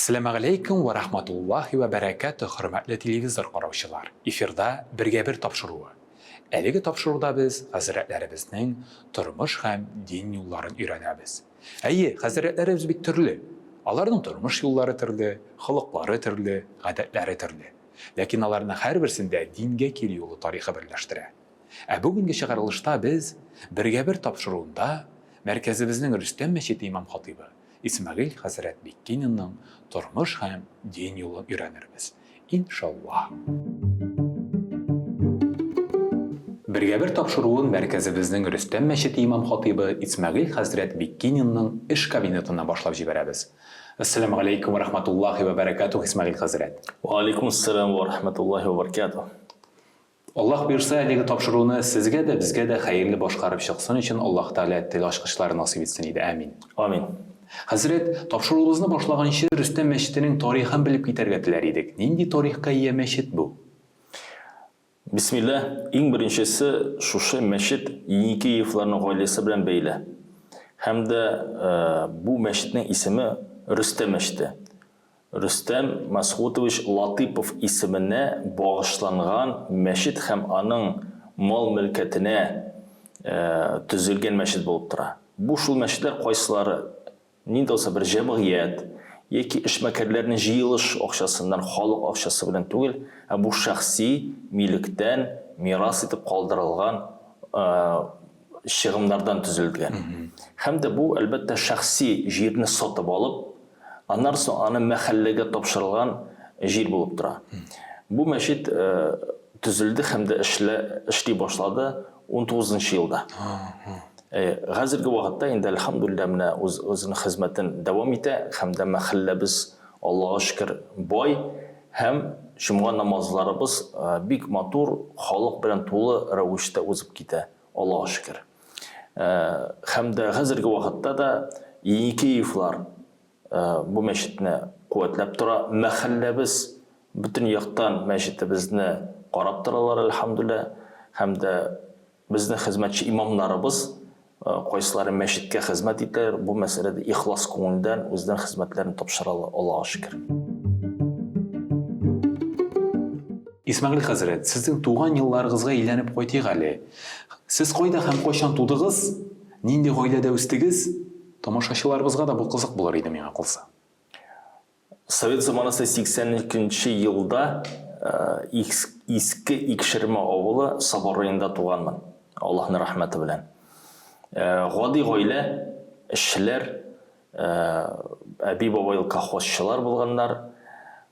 Assalamu alaikum wa rahmatullahi wa barakatuh, hürmetli televizor qarovchilar. Efirda birge bir topşuruğu. Әлеге тапшыруда biz хәзрәтләребезнең тормыш һәм дин юлларын өйрәнәбез. Әйе, хәзрәтләребез бик төрле. Аларның тормыш юллары төрле, холыклары төрле, гадәтләре төрле. Ләкин аларның һәрберсендә дингә килү юлы тарихы берләштерә. Бүгенге чыгарылышта без бірге бір тапшыруында мәркәзебезнең Рөстәм мәчете имам хатибы Исмәгыйль хәзрәт Биккининның тормыш һәм дин юлын өйрәнербез. Иншаллах. Бірге бір тапшыруын мәркәзебезнең Рөстәм мәчете имам хатибы Исмәгыйль хәзрәт Биккининның эш кабинетына башлап җибәрәбез. Ассаламу алейкум ва рахматуллахи ва баракатух, Исмәгыйль хәзрәт. Ва алейкум ассалам ва рахматуллахи ва баракатух. Аллах бирсә, әлеге тапшыруны сезгә дә, безгә дә хәерле башкарып чыксын өчен Аллах Тәгалә тел ачкычлары насыйп итсен иде. Амин. Амин. Хәзрәт, тапшыруыбызны башлаганчы Рөстәм мәчетенең тарихын белеп китәргә теләр идек. Нинди тарихка ия мәчет бу? Бисмилlah, иң беренчесе шушы мәчет Еникеевларның гаиләсе белән бәйле. Һәм дә бу мәчетнең исеме Рөстәм мәчете. Рөстәм Масгутович Латипов исеменә багышланган мәчет һәм аның мал-мөлкәтенә төзелгән мәчет булып тора. Бу шул мәчетләр кайсылары нинди булса бер җәмгыять яки эшмәкәрләрнең җыелыш акчасыннан, халык акчасы белән түгел, бу шәхси милектән мирас итеп калдырылган чыгымнардан төзелгән. Һәм дә бу әлбәттә шәхси җирне сатып алып, аннан соң аны мәхәлләгә тапшырылган җир булып тора. Бу мәчет төзелде һәм дә эшли башлады 19-нчы елда. Хәзерге вакытта инде әлхәмдүлилләh менә үзенең хезмәтен дәвам итә һәм дә мәхәлләбез Аллаһка шөкер бай һәм җомга намазларыбыз бик матур, халык белән тулы рәвештә узып китә. Аллаһка шөкер. Һәм дә хәзерге вакытта да Еникеевлар бу мәчетне куәтләп тора. Мәхәлләбез бүтән яктан мәчетебезне карап торалар әлхәмдүлилләh. Һәм дә безнең хезмәтче имамнарыбыз кайсылары мәчеткә хезмәт итәләр, бу мәсьәләдә ихлас күңелдән үзләренең хезмәтләрен тапшыралар, Аллаһка шөкер. Исмәгыйль хәзрәт, сезнең туган елларыгызга әйләнеп кайтыйк әле. Сез кайда һәм кайчан тудыгыз? Нинди гаиләдә үстегез? Тамашачыларыбызга да бу кызык булыр иде миңа калса. Совет заманасы 82-нче елда иске Икшермә авылы Сабар районында туганмын. Аллаһның рәхмәте белән. Гади гаилә, эшчеләр, әби бабай колхозчылар булганнар.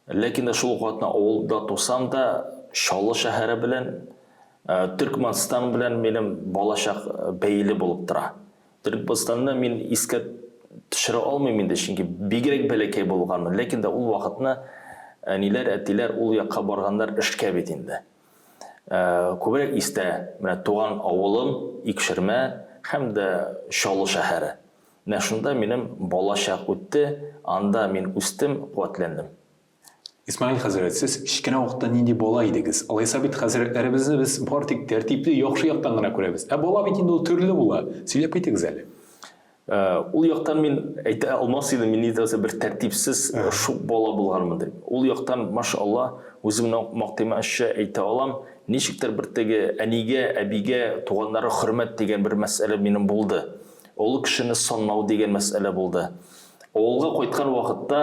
Ләкин дә шул вакытта авылда тусам да Чаллы шәһәре белән Төркмәнстан белән минем балачак бәйле булып тора. Төркмәнстанда мин искә төшерә алмыйм инде, чөнки бигрәк бәләкәй булганмын. Ләкин дә ул вакытны әниләр, әтиләр ул якка барганнар эшкә бит инде. Күбрәк истә, менә туган авылым Икшермә һәм дә Чаллы шәһәре. Менә шунда минем балачак үтте, анда мин үстем, куәтләндем. Исмәгыйль хәзрәт, сез кичкенә вакытта нинди бала идегез? Алайса бит хәзрәтләребезне без бартик тәртипле, яхшы яктан гына күрәбез. Бала бит инде ул төрле була. Сөйләп әйтегез әле. Ул яктан мин әйтә алмас идем, мин нидә бер тәртипсез шу бала булганмын дип. Ул яктан машалла үземне мактаймакчы әйтә алам. Ничектер бер теге әнигә, әбигә, туганнары хөрмәт дигән бер мәсьәлә минем булды. Ул кешене санау дигән мәсьәлә булды. Авылга кайткан вакытта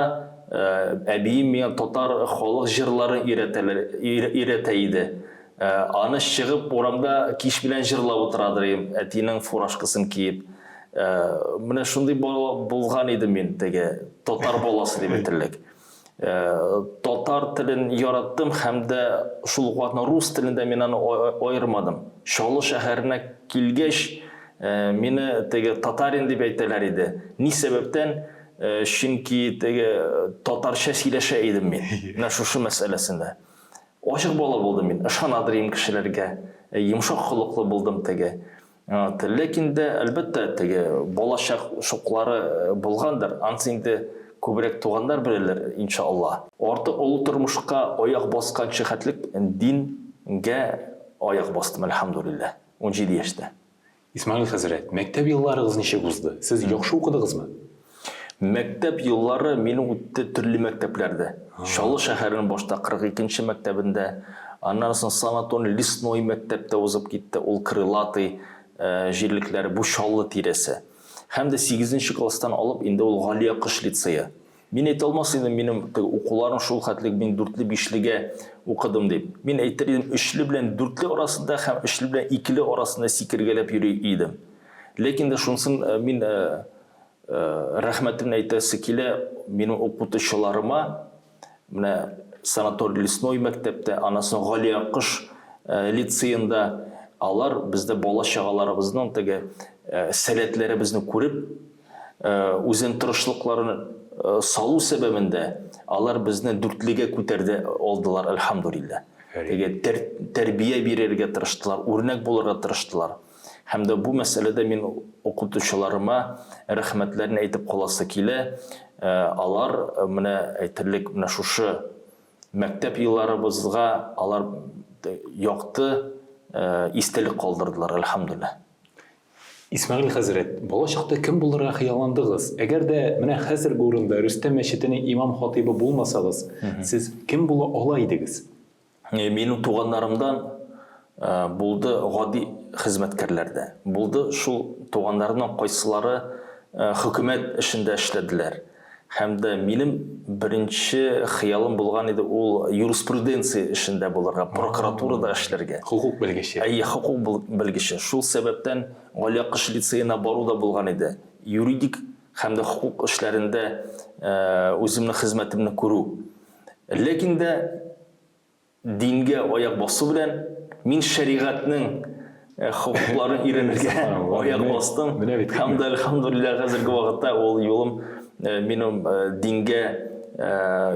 әбием миңа татар халык җырларын өйрәтә иде. Аны чыгып урамда кич белән җырлап утырадыр, әтинең фуражкасын киеп. Менә шундый булган иде мин, теге татар баласы дип әйтерлек. Татар телен яраттым һәм дә шул вакытта рус телендә мин аны аермадым. Чаллы шәһәренә килгәч, мине теге татарин дип әйтәләр иде. Ни сәбәптән? Чөнки теге татарча сөйләшә идем мин. Менә шушы мәсьәләсендә. Ачык бала булдым мин, ышанадырым кешеләргә, йомшак холыклы булдым теге. Ләкин дә әлбәттә теге балачак шуклары булгандыр. Ансы инде күбрәк туганнар беләләр, иншаллах. Артык олы тормышка аяк басканчы хәтлек дингә аяк бастым, әлхәмдүлилләh. 17 яшьтә. Исмәгыйль хәзрәт, мәктәп елларыгыз ничек узды? Сез яхшы укыдыгызмы? Мәктәп еллары минем үтте төрле мәктәпләрдә. Шалы шәһәренең башта 42-нче мәктәбендә, аннан соң Санаторий Лесной мәктәптә узып китте, ул крылатый җирлекләре, бу Шаллы тирәсе. Һәм дә 8-нче класстан алып инде ул Галия Кыш лицейы. Мин әйтә алмас идем, минем укуларым шул хәтлек, мин 4-ле 5-легә укыдым дип. Мин әйтер идем, 3-ле белән 4-ле арасында һәм 3-ле белән 2-ле арасында сикергәләп йөри идем. Ләкин дә шунсын мин рәхмәтемне әйтәсе килә минем укытучыларыма, менә Санаторий Лесной мәктәптә, анасын Галия Кыш лицейында, алар бездә бала чагаларыбызның теге сәләтләребезне күреп, үзен тырышлыкларын салу сәбәбендә алар безне 4-легә күтәрде алдылар, әлхәмдүлилләh. Теге тәрбия бирергә тырыштылар, үрнәк булырга тырыштылар. Һәм дә бу мәсьәләдә мин укытучыларыма рәхмәтләрне әйтеп каласы килә. Алар менә әйтерлек, менә шушы мәктәп елларыбызга алар якты истәлек калдырдылар, әлхәмдүлилләh. Исмәгыйль хәзрәт, балачакта кем булырга хыялландыгыз? Әгәр дә менә хәзерге урында Рөстәм мәчетенең имам хатибы булмасагыз, сез кем була ала идегез? Минем туганнарымдан булды гади хезмәткәрләрдә. Булды шул туганнарның кайсылары хөкүмәт эшендә эшләделәр. Һәм дә минем беренче хыялым булган иде, ул юриспруденция эшендә булырга, прокуратурада эшләргә. Хукук белгече. Хукук белгече. Шул сәбәптән Галия Кыш лицейына бару да булган иде. Юридик һәм дә хукук эшләрендә үземнең хезмәтемне күрү. Ләкин дә дингә аяк басу белән мин шәригатьнең хукукларын өйрәнергә аяк бастым. Һәм дә әлхәмдүлилләh хәзерге вакытта ул юлым минем дингә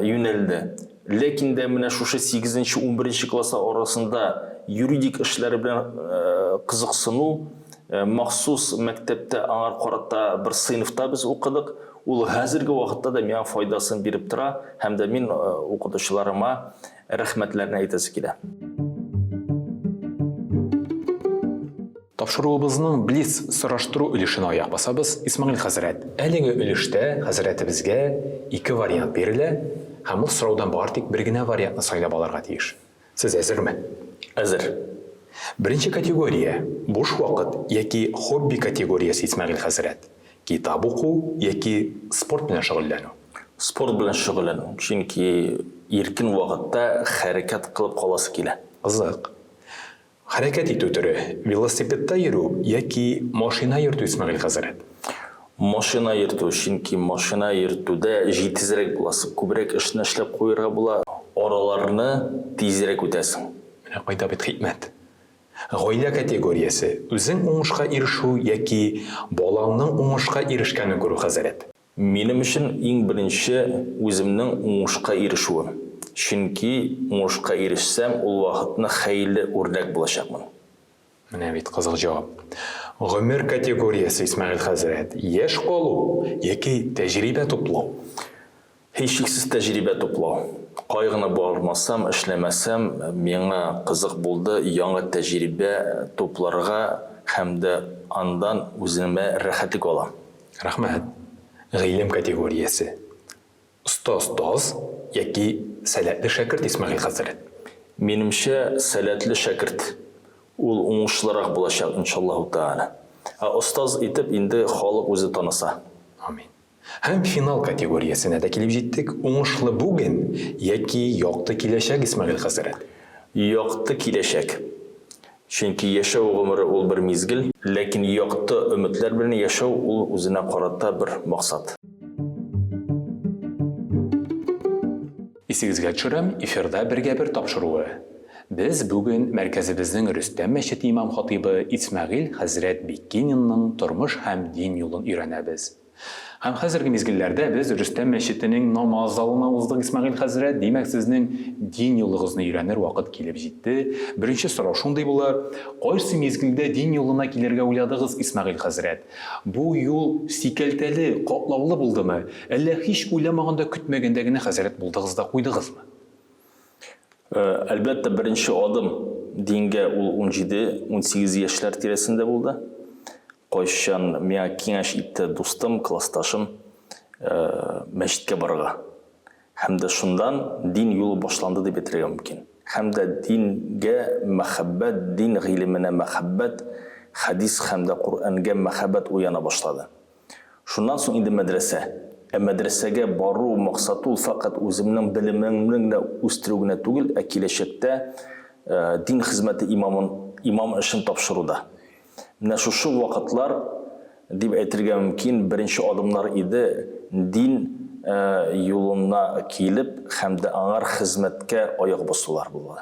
юнәлде. Ләкин дә менә шушы 8-нче 11-нче класс арасында юридик эшләре белән кызыксыну, махсус мәктәптә аңар карата бер сыйныфта без укыдык. Ул хәзерге вакытта да миңа файдасын биреп тора, һәм дә мин укытучыларыма рәхмәтләрне әйтәсе килә. Тапшыруыбызның близ сораштыру өлешен аяк басабыз, Исмәгыйль хәзрәт. Әлеге өлештә хәзрәтебезгә 2 вариант бирелә, һәм ул сораудан бар тик бер генә вариантны сайлап алырга тиеш. Сез әзерме? Әзер. Беренче категория буш вакыт яки хобби категориясе, Исмәгыйль хәзрәт. Китап уку яки спорт белән шөгыльләнү. Спорт белән шөгыльләнү. Чөнки иркен вакытта хәрәкәт кылып каласы килә. Кызык. Хәрәкәт итү төрө велосипедта йөрү яки машина йөртү, Исмәгыйль хәзрәт. Машина йөртү, чөнки машина йөртүдә җитезрәк буласың, күбрәк эшне эшләп куярга була, араларны тизрәк үтәсең. Менә кайда бит хикмәт. Гаилә категориясе үзең уңышка ирешү яки балаңның уңышка ирешкәнен күрү, хәзрәт. Минем өчен иң беренче үземнең уңышка ирешүем. Чөнки уңышка ирешсәм, ул вакытны хәйле үрнәк булачакмын. Менә бит кызык җавап. Гомер категориясе, Исмәгыйль хәзрәт. Яшь калу яки тәҗрибә туплау. Һичшиксез тәҗрибә туплау. Кайгыны бармасам, эшләмәсәм, миңа кызык булды яңа тәҗрибә тупларга һәм дә андан үземә рәхәтлек алам. Рәхмәт. Гыйлем категориясе. Остаз яки сәләтле шәкерт, Исмәгыйль хәзрәт. Минемчә, сәләтле шәкерт. Ул уңышлырак булачак, иншаллаһу тааля. Остаз итеп инде халык үзе таныса. Амин. Һәм финал категориясенә дә килеп җиттек. Уңышлы бүген яки якты киләчәк, Исмәгыйль хәзрәт. Якты киләчәк. Чөнки яшәү гомере ул бер мизгел, ләкин якты өметләр белән яшәү ул үзенә карата бер максат. Исегезгә төшерәм, эфирда бергә бер тапшыруы. Без бүген мәркәзебезнең Рөстәм мәчете имам хатибы Исмәгыйль хәзрәт Бикининның тормыш һәм дин юлын өйрәнәбез. Һәм хәзерге мизгелләрдә без Рөстәм мәчетенең намаз залына уздык, Исмәгыйль хәзрәт. Димәк, сезнең дин юлыгызны өйрәнер вакыт килеп җитте. Беренче сорау шундый булар: кайсы мизгелдә дин юлына килергә уйладыгыз, Исмәгыйль хәзрәт? Бу юл сикәлтәле, катлаулы булдымы? Әллә һич уйламаганда, көтмәгәндә генә хәзрәт булдыгыз да куйдыгызмы? Әлбәттә, беренче адым дингә ул 17-18 яшьләр тирәсендә булды. Кайчан миңа киңәш итте дустым, классташым, мәчеткә барырга. Һәм дә шундан дин юлы башланды дип әйтергә мөмкин. Һәм дә дингә мәхәббәт, дин гыйлеменә мәхәббәт, хадис һәм дә Куранга мәхәббәт уяна башлады. Шуннан соң инде мәдрәсә. Мәдрәсәгә бару максаты ул фақат үземнең белемемне үстерү генә түгел, ә киләчәктә дин хезмәте имам эшен тапшыруда. Менә шушы вакытлар дип әйтергә мөмкин беренче адымнар иде дин юлына килеп һәм дә аңар хезмәткә аяк басулар булды.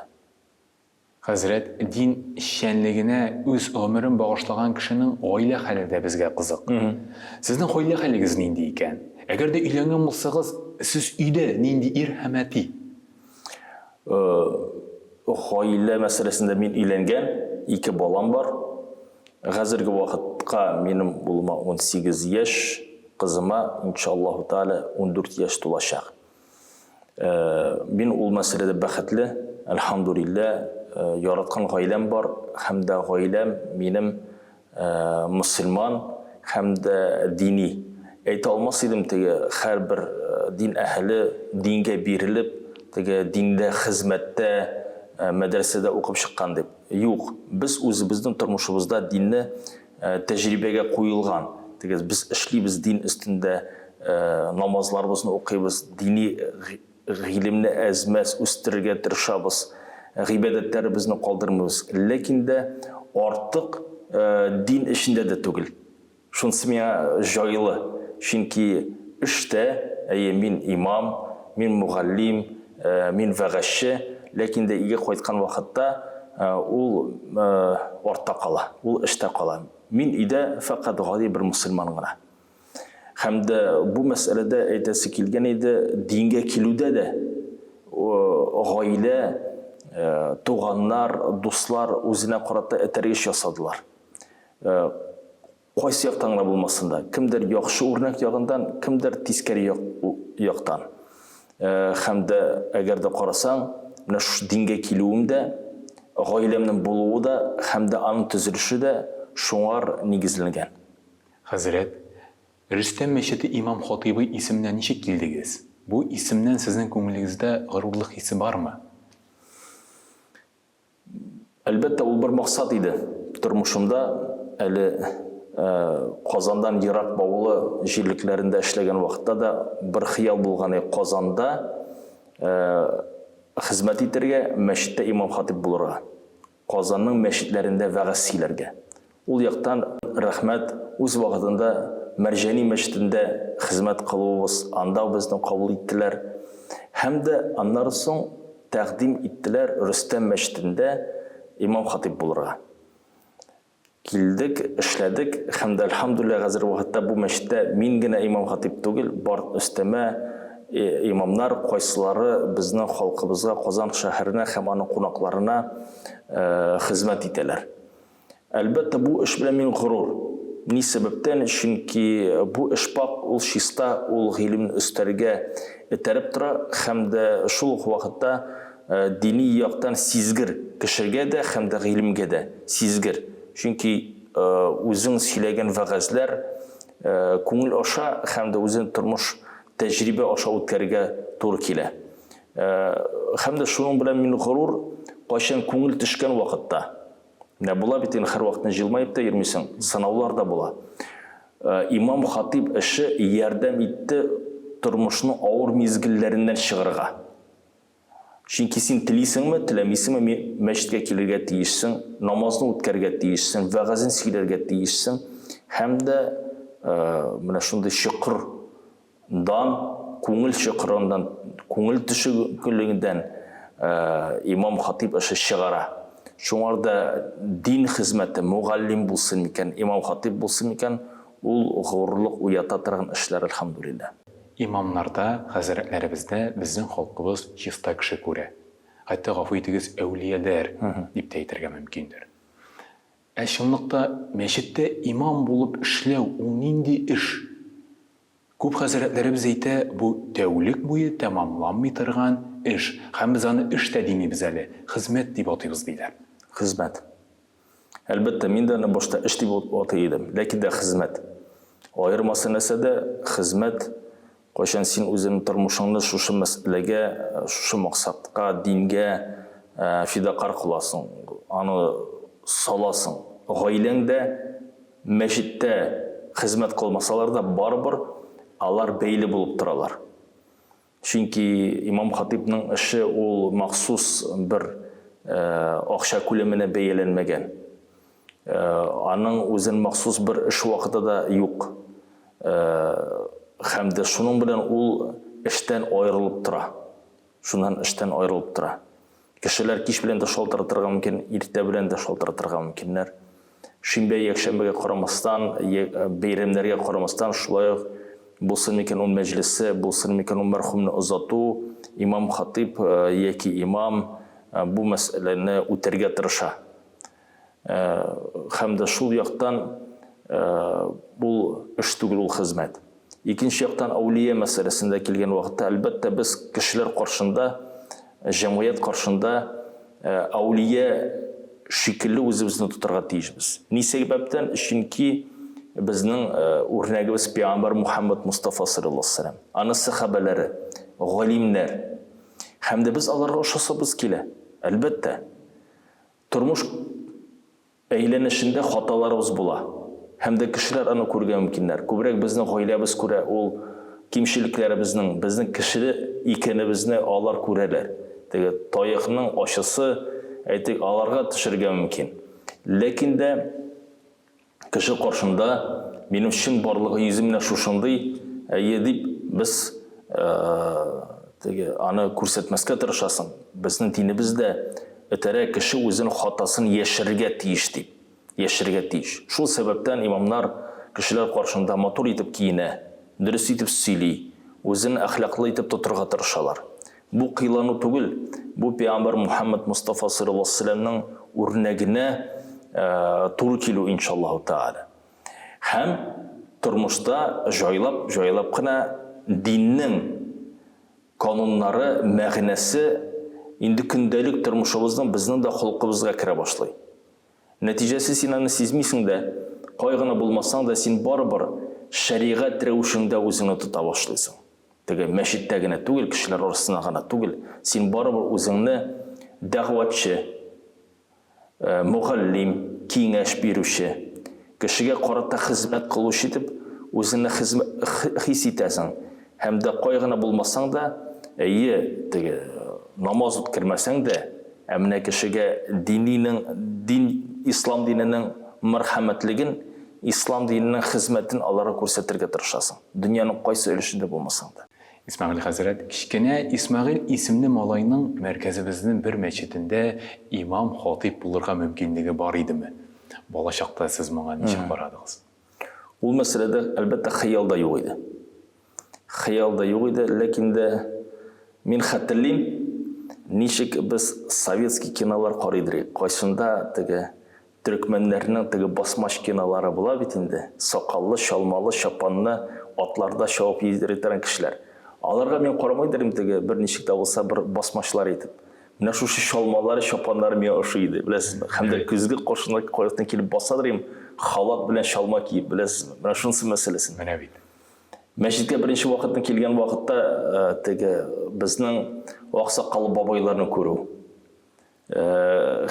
Хәзрәт, дин эшчәнлегенә үз гомерен багышлаган кешенең гаилә хәле дә безгә кызык. Сезнең гаилә хәлегез нинди икән? Әгәр дә өйләнгән булсагыз, сез өйдә нинди ир һәм әти? Гаилә мәсьәләсендә мин өйләнгән, 2 балам бар. Хәзерге вакытка минем улыма 18 яшь, кызыма иншаллаһу таала 14 яшь тулачак. Мин ул мәсьәләдә бәхетле, әлхәмдүлилләh, яраткан гаиләм бар, һәм дә гаиләм минем мөселман һәм дә дини. Әйтә алмас идем теге һәрбер дин әһле дингә бирелеп, теге диндә хезмәттә мәдрәсәдә укып чыккан дип. Юк, без үзебезнең тормышыбызда динне тәҗрибәгә куелган. Теге без эшлибез дин өстендә, намазларыбызны укыйбыз, дини гыйлемне әзмәс үстерергә тырышабыз, гыйбадәтләребезне калдырмыйбыз. Ләкин дә артык дин эшендә дә түгел. Шунысы миңа җайлы. Чөнки эштә, мин имам, мин мугаллим, мин вәгазьче, ләкин дә өйгә кайткан вакытта ул артта кала, ул эштә кала. Мин өйдә фақат гади бер мөселман гына. Һәм дә бу мәсьәләдә әйтәсе килгән иде, дингә килүдә дә гаилә, туганнар, дуслар үзенә карата этәргеч ясадылар. Кайсы яктан гына булмасында, кемдер яхшы үрнәк ягындан, кемдер тискәре яктан. Һәм дә әгәр дә карасаң, менә шу дингә килүем дә, гаиләмнең булуы да, һәм дә аның төзелеше дә шуңар нигезләнгән. Хәзрәт, Рөстәм мәчете имам хатибы исеменә ничек килдегез? Бу исемнән сезнең күңелегездә горурлык хисе бармы? Әлбәттә, ул бер максат иде. Тормышымда әле Казандан ерак баулы җирлекләрендә эшләгән вакытта да бер хыял булган, Казанда хезмәт итәргә, мәчеттә имам хатиб булырга. Казанның мәчетләрендә вәгазь сөйләргә. Ул яктан рәхмәт, үз вакытында Мәрҗани мәчетендә хезмәт кылуыбыз, анда безне кабул иттеләр. Һәм дә аннан соң тәкъдим иттеләр Рөстәм мәчетендә имам хатиб булырга. Килдек, эшләдек, һәм дә әлхәмдүлилләh хәзер вакытта бу мәчеттә мин генә имам хатиб түгел, бар өстәмә имамнар, кайсылары безнең халкыбызга, Казан шәһәренә һәм аның кунакларына хезмәт итәләр. Әлбәттә, бу эш белән мин горур. Ни сәбәптән? Чөнки бу эшпак, ул чиста, ул гыйлемне өстәргә этәреп тора, һәм дә шул ук вакытта дини яктан сизгер кешегә дә, һәм дә гыйлемгә дә сизгер. Чөнки үзең сөйләгән вәгазьләр күңел аша һәм дә үзең тормыш тәҗрибә аша үткәргә туры килә. Һәм дә шуның белән мин горур, кайчан күңел төшкән вакытта. Менә була бит инде һәр вакытны җылмаеп та йөрмисең, сынаулар да була. Имам хатиб эше ярдәм итте тормышның авыр мизгелләреннән чыгарга. Чөнки син телисеңме, теләмисеңме, мәчеткә килергә тиешсең, намазны үткәргә тиешсең, вәгазен сөйләргә тиешсең, һәм дә менә шундый чокырдан, күңел чокырындан, күңел төшүлегеннән имам хатиб эше чыгара. Шуңарда дин хезмәте, мугаллим булсын микән, имам хатиб булсын микән, ул горурлык уята торган эшләр, әлхәмдүлилләh. Имамнарда, хәзрәтләребездә безнең халкыбыз чиста кеше күрә. Хәтта гафу итегез, әүлияләр дип тә әйтергә мөмкиндер. Ә чынлыкта мәчеттә имам булып эшләү ул нинди эш? Күп хәзрәтләребез әйтә, бу тәүлек буе тәмамланмый торган эш. Һәм без аны эш тә димибез әле, хезмәт дип атыйбыз диләр. Хезмәт. Әлбәттә, мин дә башта эш дип атый идем, ләкин дә хезмәт. Аермасы нәрсәдә? Хезмәт Кайчан син үзеңнең тормышыңны шушы мәсьәләгә, шушы максатка, дингә фидакар кыласың, аны саласың. Гаиләңдә, мәчеттә хезмәт кылмасалар да барыбер алар бәйле булып торалар. Чөнки имам хатибның эше ул махсус бер акча күләменә бәяләнмәгән. Аның үзен махсус бер эш вакыты да юк. Һәм дә шуның белән ул эштән аерылып тора. Шуннан эштән аерылып тора. Кешеләр кич белән дә шалтыратырга мөмкин, иртә белән дә шалтыратырга мөмкиннәр. Шимбә, якшәмбәгә карамастан, бәйрәмнәргә карамастан, шулай ук булсын микән ул мәҗлесе, булсын микән ул мәрхүмне озату, имам хатиб яки имам бу мәсьәләне үтәргә тырыша. Һәм дә шул яктан бу эш түгел, ул хезмәт. Икенче яктан аулия мәсьәләсендә килгән вакытта, әлбәттә без кешеләр каршында, җәмгыять каршында аулия шикелле үзебезне тотарга тиешбез. Ни сәбәптән? Чөнки безнең үрнәгебез Пәйгамбәр Мухаммад Мустафа саллаллаһу алейһи ва саллям, аны сахабалары, галимнәр. Һәм дә без аларга ошасыбыз килә. Әлбәттә, тормыш әйләнешендә хаталарыбыз була. Һәм дә кешеләр аны күргән мөмкиннәр. Күбрәк безнең гаиләбез күрә, ул кимчелекләребезнең, безнең кешеле икәнебезне алар күрәләр. Теге таякның ашысы, әйтик, аларга төшергә мөмкин. Ләкин дә кеше каршында минем чын барлыгы йөземнә шушындый, дип без аны күрсәтмәскә тырышасың. Безнең динебездә этәрә кеше үзенең хатасын яшерергә тиеш дип. Яшерергә тиеш. Шул сәбәптән имамнар кешеләр каршында матур итеп киенә, дөрес итеп сөйли, үзен әхлаклы итеп тотырга тырышалар. Бу кыйлану түгел, бу Пәйгамбәр Мухаммад Мустафа саллаллаһу алейһи ва саллямның үрнәгенә туры килү иншаллаһу тааля. Һәм тормышта җайлап кына диннең кануннары, мәгънәсе инде көндәлек тормышыбызның, безнең дә холкыбызга керә башлый. Нәтиҗәсе син аны сизмисең дә, кайгыны булмасаң да, син барыбер шәригать рәвешендә үзеңне тота башлыйсың. Теге мәчеттә генә түгел, кешеләр арасында гына түгел, син барыбер үзеңне дәгъватчы, мугаллим, киңәш бирүче, кешегә карата хезмәт кылучы итеп үзеңне хис итәсең. Һәм дә кайгыны булмасаң да, теге намаз үткәрмәсәң дә, менә кешегә ислам диненең мәрхәмәтлеген, ислам диненең хезмәтен аларга күрсәтергә тырышасың. Дөньяның кайсы өлешендә булмасаң да. Исмәгыйль хәзрәт, кичкенә Исмәгыйль исемле малайның мәркәзебезнең бер мәчетендә имам хатиб булырга мөмкинлеге бар идеме? Балачакта сез моңа ничек барадыгыз? Ул мәсьәләдә әлбәттә хыялда юк иде. Хыялда юк иде, ләкин дә мин хәтерлим, ничек без советский кинолар карыйдык. Кайсында теге төркмәннәрнең теге басмач кинолары була бит инде. Сакаллы, чалмалы, чапанлы, атларда чабып йөргән кешеләр. Аларга мен карамайдырым, теге бер ничек тә булса бер басмачлар итеп. Менә шушы чалмалары, чапаннары миңа ошый иде, беләсезме? Һәм дә күзгә каршына кайтып килеп басадырым, халат белән чалма киеп, беләсезме? Менә шунысы мәсьәләсе. Менә бит. Мәчеткә беренче вакытта килгән вакытта теге безнең аксакалы бабайларны күрү.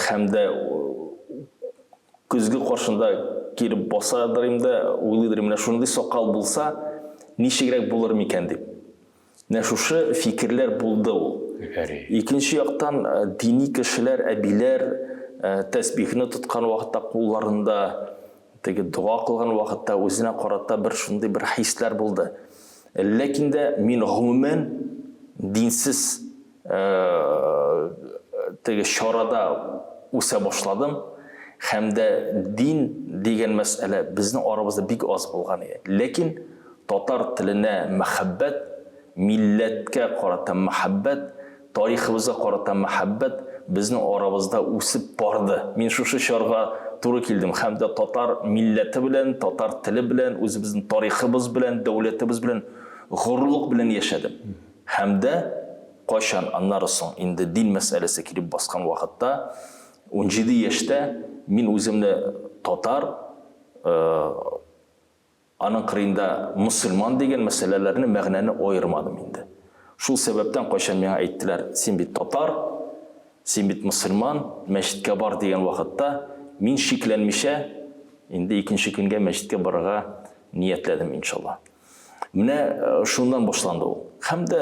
Һәм дә күзгә каршында килеп басадырым да, уйлыйдырым, менә шундый сакал булса, ничегрәк булыр микән дип. Менә шушы фикерләр булды ул. Икенче яктан дини кешеләр, әбиләр тәсбихне тоткан вакытта кулларында, теге дуа кылган вакытта үзенә карата бер шундый бер хисләр булды. Ләкин дә мин гомумән динсез теге шарада үсә башладым. Һәм дә дин дигән мәсьәлә безнең арабызда бик аз булган иде. Ләкин татар теленә мәхәббәт, милләткә карата мәхәббәт, тарихыбызга карата мәхәббәт безнең арабызда үсеп барды. Мин шушы чорга туры килдем. Һәм дә татар милләте белән, татар теле белән, үзебезнең тарихыбыз белән, дәүләтебез белән горурлык белән яшәдем. Һәм дә кайчан аннары соң инде дин мәсьәләсе килеп баскан вакытта 17 яшьтә мин үземне татар, аның кырында мусульман деген мәсьәләләрне мәгънәне айырмадым инде. Шул сәбәптән кайчан миңа әйттеләр, син бит татар, син бит мусульман, мәчеткә бар дигән вакытта мин шикләнмичә инде икенче көнгә мәчеткә барырга ниятләдем иншалла. Менә шундан башланды ул. Һәм дә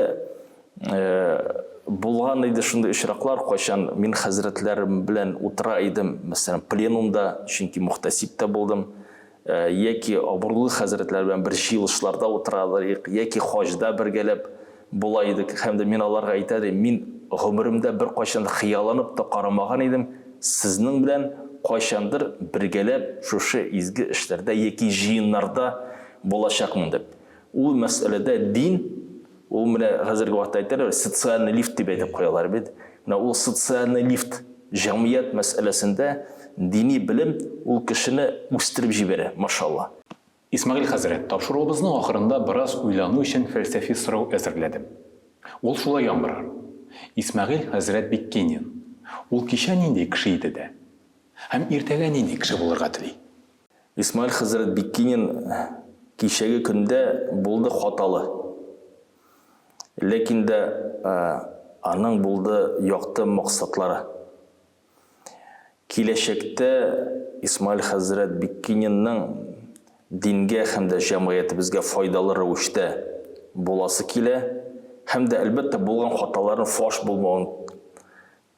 булган иде шундый очраклар, кайчан мин хәзрәтләрем белән утыра идем, мәсәлән, пленумда, чөнки мөхтәсиптә булдым, яки абурлы хәзрәтләр белән бер җыелышларда утыралар, яки хаҗда бергәләп була идек. Һәм дә мин аларга әйтәм, мин гомеремдә бер кайчан хыялланып та карамаган идем, сезнең белән кайчандыр бергәләп шушы изге эшләрдә яки җыеннарда булачакмын дип. Ул мәсьәләдә дин, ул менә хәзерге вакытта әйтәләр, социальный лифт дип әйтеп куялар бит. Менә ул социальный лифт җәмгыять мәсьәләсендә дини белем ул кешене үстереп җибәрә, машалла. Исмәгыйль хәзрәт, тапшыруыбызның ахырында бераз уйлану өчен фәлсәфи сорау әзерләдем. Ул шулай яңгырар. Исмәгыйль хәзрәт Биккинин. Ул кичә нинди кеше иде дә? Һәм иртәгә нинди кеше булырга тели? Исмәгыйль хәзрәт Биккинин кичәге көндә булды хаталы. Ләкин дә аның булды якты максатлары. Киләчәктә Исмәгыйль хәзрәт Биккининның дингә һәм дә җәмгыятебезгә файдалы рәвештә буласы килә, һәм дә әлбәттә булган хаталарын фаш булмавын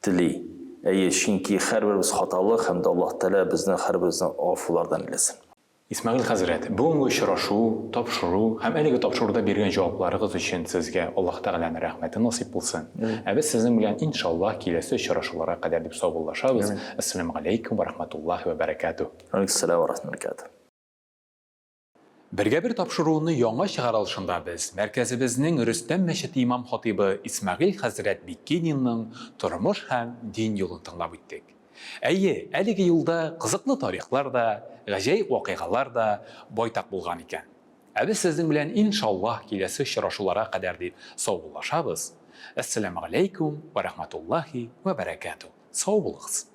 тели. Чөнки һәрберебез хаталы һәм дә Аллаһ Тәала безне һәрберебезнең афулардан иләсен. Исмәгыйль хәзрәт, бүгенге очрашу, тапшыру һәм әлеге тапшыруда биргән җавапларыгыз өчен сезгә Аллаһ Тәгаләнең рәхмәте насыйп булсын. Без сезнең белән иншаллаһ киләсе очрашуларга кадәр дип саубуллашабыз. Ассаламу алейкум ва рахматуллаһи ва баракатуһ. Алейкум ва рахматуллаһи. Бергә бер тапшыруны яңа чыгарылышында без мәркәзебезнең Рөстәм мәчете имам хатибы Исмәгыйль хәзрәт Биккининның тормыш һәм дин юлын тыңлап үттек. Әйе, әлеге юлда кызыклы тарихлар да, гаҗәеп вакыйгалар да байтак булган икән. Без сезнең белән иншаллаһ киләсе очрашуларга кадәр дип саубуллашабыз. Ассаламу алейкум ва рахматуллаһи ва баракатуһ. Сау булыгыз.